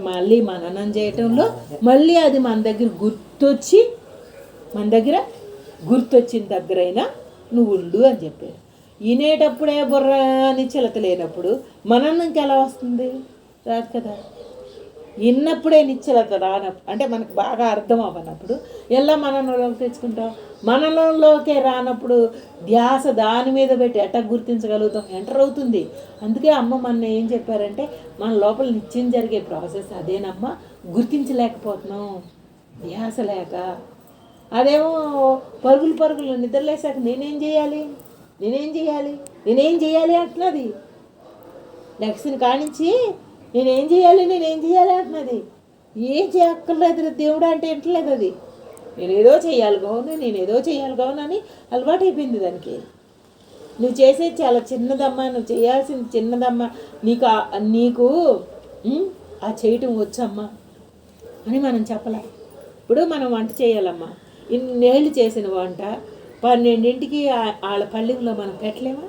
మళ్ళీ మననం చేయటంలో, మళ్ళీ అది మన దగ్గర గుర్తొచ్చిన దగ్గరైనా నువ్వు ఉండు అని చెప్పారు. వినేటప్పుడే బుర్ర అని చిలత లేనప్పుడు మననంకి ఎలా వస్తుంది? రాదు కదా. విన్నప్పుడే నిశ్చలత రానప్పుడు, అంటే మనకు బాగా అర్థం అవ్వనప్పుడు ఎలా మననంలోకి తెచ్చుకుంటాం? మననంలోకే రానప్పుడు ధ్యాస దాని మీద పెట్టి ఎట్లా గుర్తించగలుగుతాం? ఎంటర్ అవుతుంది. అందుకే అమ్మ మన ఏం చెప్పారంటే, మన లోపల నిత్యం జరిగే ప్రాసెస్ అదేనమ్మా, గుర్తించలేకపోతున్నాం ధ్యాస లేక. అదేమో పరుగులు నిద్రలేసాక నేనేం చేయాలి అంటున్నది. లక్ష్మిని కానించి నేనేం చేయాలి అంటున్నది. ఏం చేయక్కర్లేదు దేవుడు అంటే ఎంటలేదు. అది నేనేదో చేయాలి కావును అని అలవాటు అయిపోయింది దానికి. నువ్వు చేసేది చాలా చిన్నదమ్మా, నువ్వు చేయాల్సింది చిన్నదమ్మా, నీకు ఆ చేయటం వచ్చమ్మా అని మనం చెప్పలే. ఇప్పుడు మనం వంట చేయాలమ్మా, ఇన్నేళ్ళు చేసిన వంట 12ంటికి వాళ్ళ పళ్ళెంలో మనం పెట్టలేమా?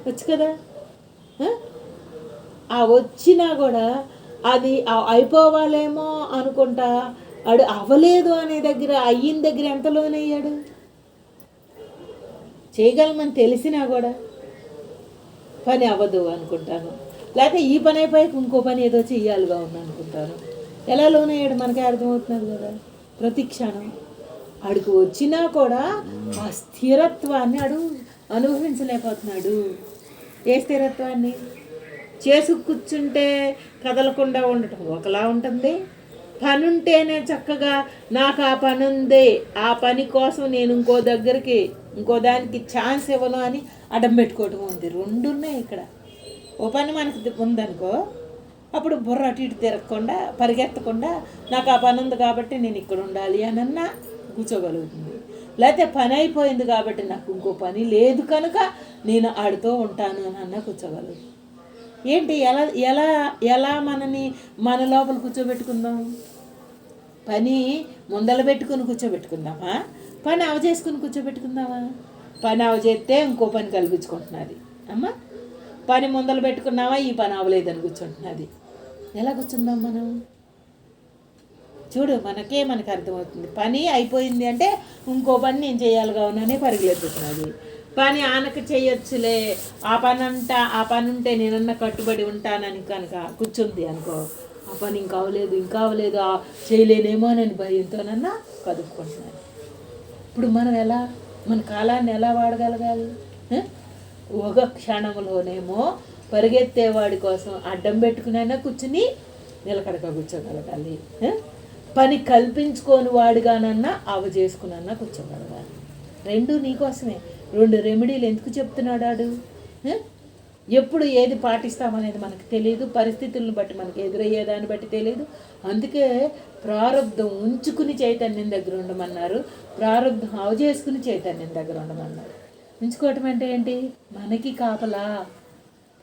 వచ్చు కదా. ఆ వచ్చినా కూడా అది అయిపోవాలేమో అనుకుంటా, వాడు అవ్వలేదు అనే దగ్గర, అయిన దగ్గర ఎంత లోనయ్యాడు? చేయగలమని తెలిసినా కూడా పని అవ్వదు అనుకుంటాను, లేకపోతే ఈ పని అయిపోయాక ఇంకో పని ఏదో చెయ్యాలిగా ఉంది అనుకుంటాను. ఎలా లోనయ్యాడు మనకే అర్థమవుతున్నది కదా. ప్రతి క్షణం అడుగు వచ్చినా కూడా ఆ స్థిరత్వాన్ని అనుభవించలేకపోతున్నాడు. ఏ స్థిరత్వాన్ని? చేసు కూర్చుంటే కదలకుండా ఉండటం ఒకలా ఉంటుంది, పని ఉంటేనే చక్కగా నాకు ఆ పని ఉంది, ఆ పని కోసం నేను ఇంకో దానికి ఛాన్స్ ఇవ్వను అని అడ్డం పెట్టుకోవటం ఉంది. 2 ఉన్నాయి ఇక్కడ. ఓ పని మనకి ఉందనుకో, అప్పుడు బుర్ర అటు ఇటు తిరగకుండా, పరిగెత్తకుండా నాకు ఆ పని ఉంది కాబట్టి నేను ఇక్కడ ఉండాలి అనన్నా కూర్చోగలుగుతుంది. లేకపోతే పని అయిపోయింది కాబట్టి నాకు ఇంకో పని లేదు కనుక నేను ఆడుతూ ఉంటాను అని అన్న కూర్చోగలరు. ఏంటి ఎలా ఎలా ఎలా మన లోపల కూర్చోబెట్టుకుందాం? పని ముందల పెట్టుకుని కూర్చోబెట్టుకుందామా? పని అవజేసుకుని కూర్చోబెట్టుకుందామా? పని అవజేస్తే ఇంకో పని కల్పించుకుంటున్నది అమ్మ. పని ముందలు పెట్టుకున్నావా, ఈ పని అవ్వలేదని కూర్చుంటున్నది. ఎలా కూర్చుందాం మనం? చూడు, మనకు అర్థమవుతుంది. పని అయిపోయింది అంటే ఇంకో పని నేను చేయాలి కావుననే పరుగులెత్తుతున్నది. పని ఆనక చేయొచ్చులే, ఆ పని ఉంటే నేనన్నా కట్టుబడి ఉంటానని కనుక కూర్చుంది అనుకో, ఆ పని ఇంకా అవ్వలేదు చేయలేనేమోనని భయంతోనన్నా కదుపుకుంటున్నాను. ఇప్పుడు మనం మన కాలాన్ని ఎలా వాడగలగాలి? ఒక క్షణంలోనేమో పరిగెత్తేవాడి కోసం అడ్డం పెట్టుకునైనా కూర్చుని నిలకడగా కూర్చోగలగాలి. పని కల్పించుకోని వాడిగానన్నా చేసుకునన్నా కూర్చోగలగాలి. రెండు నీకోసమే. 2 రెమెడీలు ఎందుకు చెప్తున్నాడు ఆడు? ఎప్పుడు ఏది పాటిస్తామనేది మనకు తెలియదు, పరిస్థితులను బట్టి మనకు ఎదురయ్యేదాన్ని బట్టి తెలియదు. అందుకే ప్రారంధం ఉంచుకుని చైతన్యం దగ్గర ఉండమన్నారు, ప్రారంధం చేసుకుని చైతన్యం దగ్గర ఉండమన్నారు. ఉంచుకోవటం అంటే ఏంటి? మనకి కాపలా.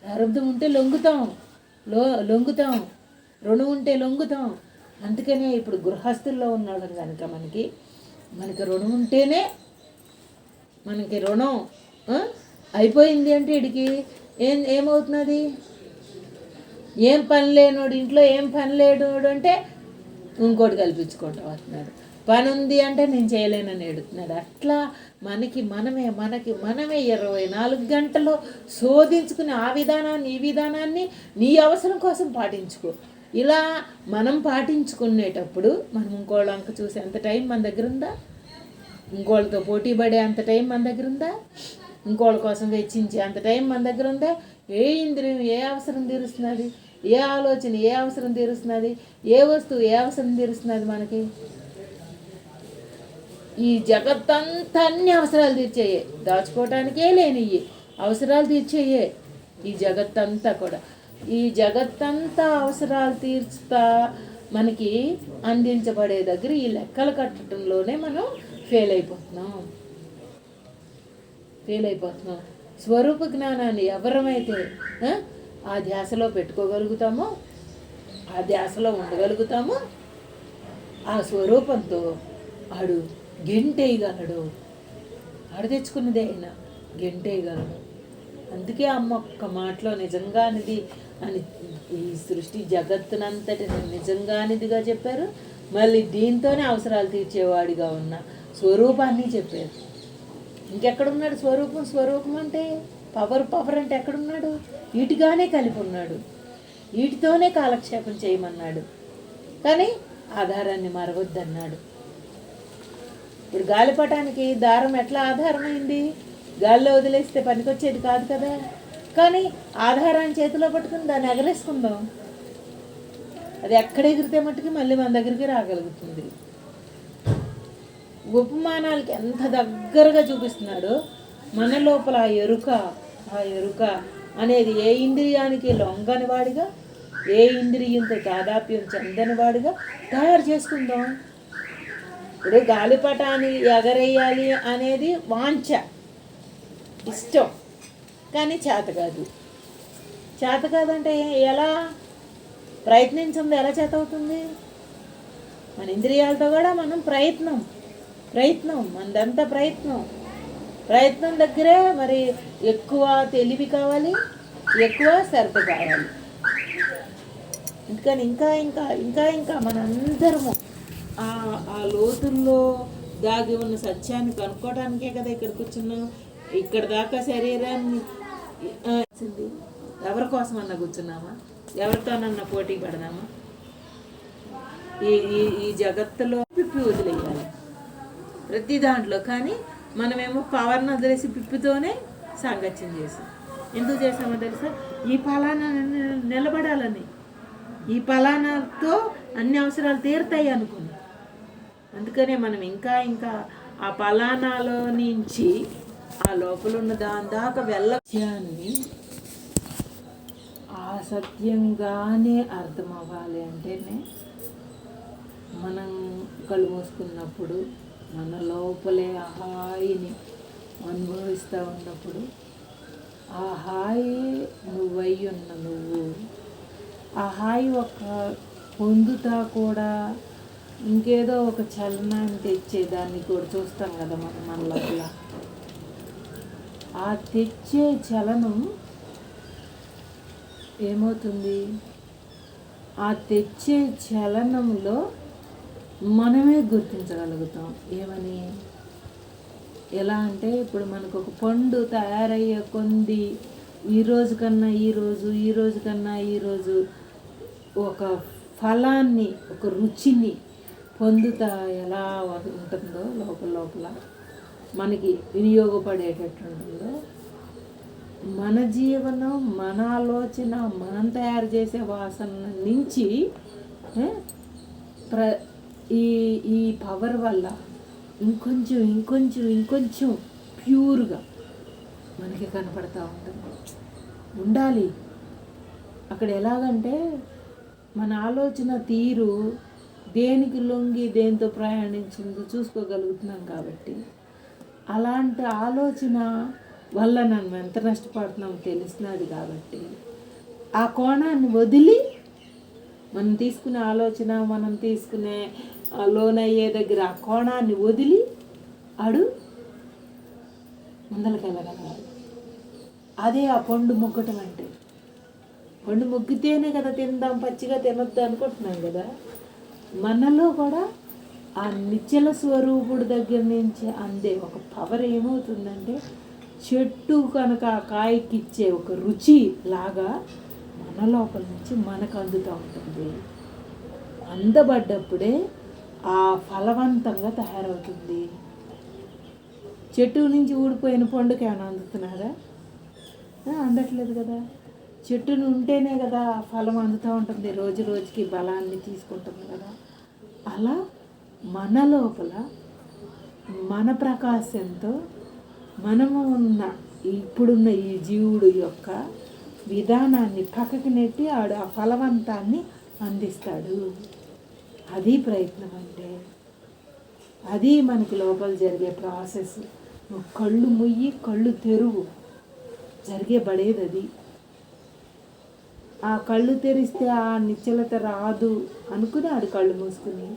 ప్రారంధం ఉంటే లొంగుతాం, రుణం ఉంటే లొంగుతాం. అందుకనే ఇప్పుడు గృహస్థుల్లో ఉన్నాడు కనుక మనకి రుణం ఉంటేనే, మనకి రుణం అయిపోయింది అంటే వీడికి ఏమవుతున్నది? ఏం పని లేనోడు, ఇంట్లో ఏం పని లేనోడు అంటే ఇంకోటి కల్పించుకోవటం అవుతున్నాడు. పని ఉంది అంటే నేను చేయలేనని ఎడుతున్నాడు. అట్లా మనకి మనమే 24 గంటలు శోధించుకుని ఆ విధానాన్ని ఈ విధానాన్ని నీ అవసరం కోసం పాటించుకో. ఇలా మనం పాటించుకునేటప్పుడు మనం ఇంకోళ్ళ అంక చూసే అంత టైం మన దగ్గర ఉందా? ఇంకోళ్ళతో పోటీ పడే అంత టైం మన దగ్గర ఉందా? ఇంకోళ్ళ కోసం వెచ్చించే అంత టైం మన దగ్గర ఉందా? ఏ ఇంద్రియం ఏ అవసరం తీరుస్తున్నది? ఏ ఆలోచన ఏ అవసరం తీరుస్తున్నది? ఏ వస్తువు ఏ అవసరం తీరుస్తున్నది మనకి? ఈ జగత్తంతా అన్ని అవసరాలు తీర్చేయే, దాచుకోవటానికే లేనియ్యి అవసరాలు తీర్చేయే ఈ జగత్తంతా కూడా. ఈ జగత్తంతా అవసరాలు తీర్చుతా మనకి అందించబడే దగ్గర ఈ లెక్కలు కట్టడంలోనే మనం ఫెయిల్ అయిపోతున్నాం. స్వరూప జ్ఞానాన్ని ఎవరమైతే ఆ ధ్యాసలో పెట్టుకోగలుగుతామో, ఆ ధ్యాసలో ఉండగలుగుతామో, ఆ స్వరూపంతో ఆడు గెంటేయగలడు. తెచ్చుకున్నదే అయినా గెంటేయగలడు. అందుకే అమ్మ ఒక్క మాటలో నిజంగానిది అని ఈ సృష్టి జగత్తునంతటి నిజంగానిదిగా చెప్పారు. మళ్ళీ దీంతోనే అవసరాలు తీర్చేవాడిగా ఉన్న స్వరూపాన్ని చెప్పారు. ఇంకెక్కడున్నాడు స్వరూపం అంటే? పవర్ అంటే ఎక్కడున్నాడు? వీటిగానే కలిపి ఉన్నాడు, వీటితోనే కాలక్షేపం చేయమన్నాడు. కానీ ఆధారాన్ని మరవద్దన్నాడు. ఇప్పుడు గాలిపటానికి దారం ఎట్లా ఆధారమైంది? గాలిలో వదిలేస్తే పనికొచ్చేది కాదు కదా. కానీ ఆధారాన్ని చేతిలో పట్టుకుని దాన్ని ఎగరేసుకుందాం, అది ఎక్కడ ఎగిరితే మట్టుకి మళ్ళీ మన దగ్గరికి రాగలుగుతుంది. ఉపమానాలకి ఎంత దగ్గరగా చూపిస్తున్నాడో మన లోపల ఆ ఎరుక అనేది ఏ ఇంద్రియానికి లొంగని వాడిగా, ఏ ఇంద్రియంతో తాదాప్యం చెందని వాడిగా తయారు చేసుకుందాం. ఇప్పుడు గాలిపటాన్ని ఎగరేయాలి అనేది వాంఛ, ఇష్టం, కానీ చేత కాదంటే ఎలా ప్రయత్నించింది? ఎలా చేత అవుతుంది? మన ఇంద్రియాలతో కూడా మనం ప్రయత్నం మనదంతా ప్రయత్నం దగ్గరే మరి ఎక్కువ తెలివి కావాలి, ఎక్కువ శ్రద్ధ కావాలి. అందుకని ఇంకా మనందరము ఆ లోతుల్లో దాగి ఉన్న సత్యాన్ని కనుక్కోవడానికే కదా ఇక్కడ కూర్చున్నాం. ఇక్కడ దాకా శరీరాన్ని ఎవరి కోసం అన్నా కూర్చున్నామా? ఎవరితోనన్నా పోటీ పడదామా? ఈ జగత్తులో పిప్పి వదిలేయాలి ప్రతి దాంట్లో. కానీ మనమేమో పవర్ని వదిలేసి పిప్పితోనే సాంగత్యం చేసాం. ఎందుకు చేసామో తెలుసా? ఈ ఫలానా నిలబడాలని, ఈ ఫలానాతో అన్ని అవసరాలు తీరుతాయి అనుకున్నాం. అందుకనే మనం ఇంకా ఆ ఫలానాలో నుంచి ఆ లోపల ఉన్న దాని దాకా వెళ్ళని ఆ సత్యంగానే అర్థం అవ్వాలి అంటేనే మనం కళ్ళు మూసుకున్నప్పుడు మన లోపలే ఆ హాయిని అనుభవిస్తూ ఉన్నప్పుడు ఆ హాయి నువ్వు ఆ హాయి ఒక పొందుతా కూడా ఇంకేదో ఒక చలనాన్ని తెచ్చేదాన్ని కూడా చూస్తాం కదా మన లోపల. ఆ తెచ్చే చలనం ఏమవుతుంది? ఆ తెచ్చే చలనంలో మనమే గుర్తించగలుగుతాం. ఏమని? ఎలా అంటే ఇప్పుడు మనకు ఒక పండు తయారయ్యే కొంది ఈరోజు కన్నా ఈరోజు ఒక ఫలాన్ని, ఒక రుచిని పొందుతా ఎలా ఉంటుందో లోపల మనకి వినియోగపడేటట్టు ఉంటుందో, మన జీవనం, మన ఆలోచన, మనం తయారు చేసే వాసన నుంచి ఈ పవర్ వల్ల ఇంకొంచెం ప్యూర్గా మనకి కనపడతా ఉండాలి. అక్కడ ఎలాగంటే మన ఆలోచన తీరు దేనికి లొంగి దేంతో ప్రయాణించిందో చూసుకోగలుగుతున్నాం కాబట్టి, అలాంటి ఆలోచన వల్ల మనం ఎంత నష్టపడుతున్నామో తెలుస్తున్నది కాబట్టి, ఆ కోణాన్ని వదిలి మనం తీసుకునే ఆలోచన, మనం తీసుకునే లోనయ్యే దగ్గర ఆ కోణాన్ని వదిలి ముందలకెళ్ళగలగాలి. అదే ఆ పండు మొగ్గటం అంటే. పండు మొగ్గితేనే కదా తిందాం, పచ్చిగా తినొద్దు అనుకుంటున్నాం కదా. మనలో కూడా ఆ నిశ్చల స్వరూపుడు దగ్గర నుంచి అందే ఒక పవర్ ఏమవుతుందంటే, చెట్టు కనుక ఆ కాయకి ఇచ్చే ఒక రుచి లాగా మన లోపల నుంచి మనకు అందుతూ ఉంటుంది. అందబడ్డప్పుడే ఆ ఫలవంతంగా తయారవుతుంది. చెట్టు నుంచి ఊడిపోయిన పండుకి ఏమైనా అందుతున్నారా? అందట్లేదు కదా. చెట్టును ఉంటేనే కదా ఫలం అందుతూ ఉంటుంది, రోజు రోజుకి బలాన్ని తీసుకుంటుంది కదా. అలా మన లోపల మన ప్రకాశంతో మనము ఇప్పుడున్న ఈ జీవుడు యొక్క విధానాన్ని పక్కకి నెట్టి ఆ ఫలవంతాన్ని అందిస్తాడు. అది ప్రయత్నం అంటే. అది మనకి లోపల జరిగే ప్రాసెస్. నువ్వు కళ్ళు ముయ్యి కళ్ళు తెరువు, జరిగే పడేది అది. ఆ కళ్ళు తెరిస్తే ఆ నిశ్చలత రాదు అనుకుని ఆడు కళ్ళు మూసుకుని,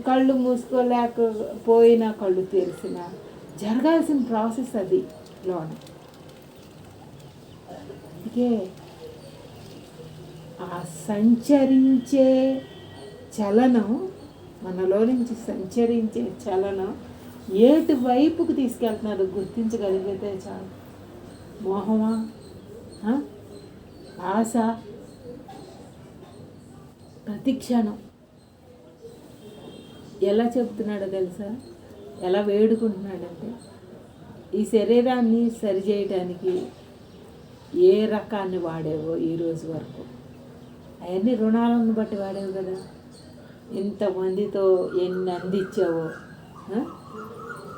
కళ్ళు మూసుకోలేకపోయినా కళ్ళు తెరిసిన జరగాల్సిన ప్రాసెస్ అది లోన. అందుకే ఆ సంచరించే చలనం, మనలో నుంచి సంచరించే చలనం ఏటు వైపుకు తీసుకెళ్తున్నదో గుర్తించగలిగితే చాలు. మోహమా, ఆశ, ప్రతిక్షణం ఎలా చెప్తున్నాడో తెలుసా? ఎలా వేడుకుంటున్నాడంటే, ఈ శరీరాన్ని సరిచేయటానికి ఏ రకాన్ని వాడేవో ఈరోజు వరకు అవన్నీ రుణాలను బట్టి వాడేవు కదా. ఇంతమందితో ఎన్ని అందించావో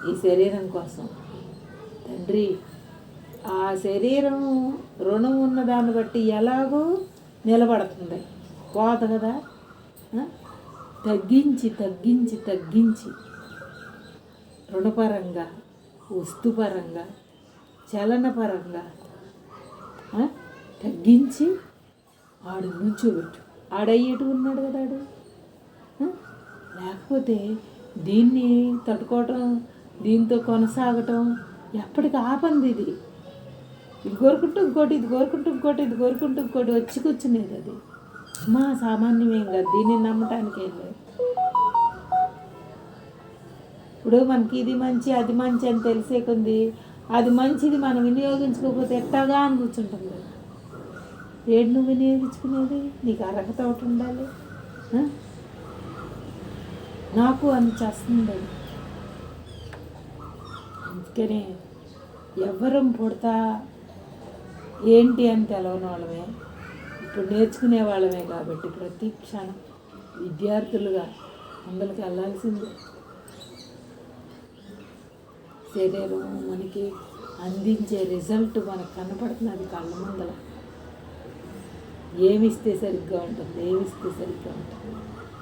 ఈ శరీరం కోసం. తండ్రి, ఆ శరీరం రుణం ఉన్న దాన్ని బట్టి ఎలాగో నిలబడుతుంది, పోదు కదా. తగ్గించి రుణపరంగా, వస్తుపరంగా, చలనపరంగా తగ్గించి ఆడు నుంచోబెట్టు. ఆడయ్యేటు ఉన్నాడు కదా ఆడు. లేకపోతే దీన్ని తట్టుకోవటం, దీంతో కొనసాగటం ఎప్పటికి ఆపంది. ఇది కోరుకుంటూ ఇంకోటి, ఇది కోరుకుంటూ ఇంకోటి వచ్చి కూర్చునేది. అది మా సామాన్యమేం కాదు, దీన్ని నమ్మటానికి ఏం లేదు. ఇప్పుడు మనకి ఇది మంచి అది మంచి అని తెలిసే కొంది అది మంచిది మనం వినియోగించుకోకపోతే ఎట్టాగా అని కూర్చుంటుంది కదా. ఏడు నువ్వు వినియోగించుకునేది? నీకు అర్హత ఒకటి ఉండాలి. నాకు అని చేస్తుంది. అందుకనే ఎవరం పుడతా ఏంటి అని తెలవని వాళ్ళమే, ఇప్పుడు నేర్చుకునే వాళ్ళమే కాబట్టి ప్రతి క్షణం విద్యార్థులుగా ముందరికి వెళ్ళాల్సిందే. శరీరం మనకి అందించే రిజల్ట్ మనకు కనపడుతున్నది కళ్ళ ముందర. ఏమిస్తే సరిగ్గా ఉంటుంది.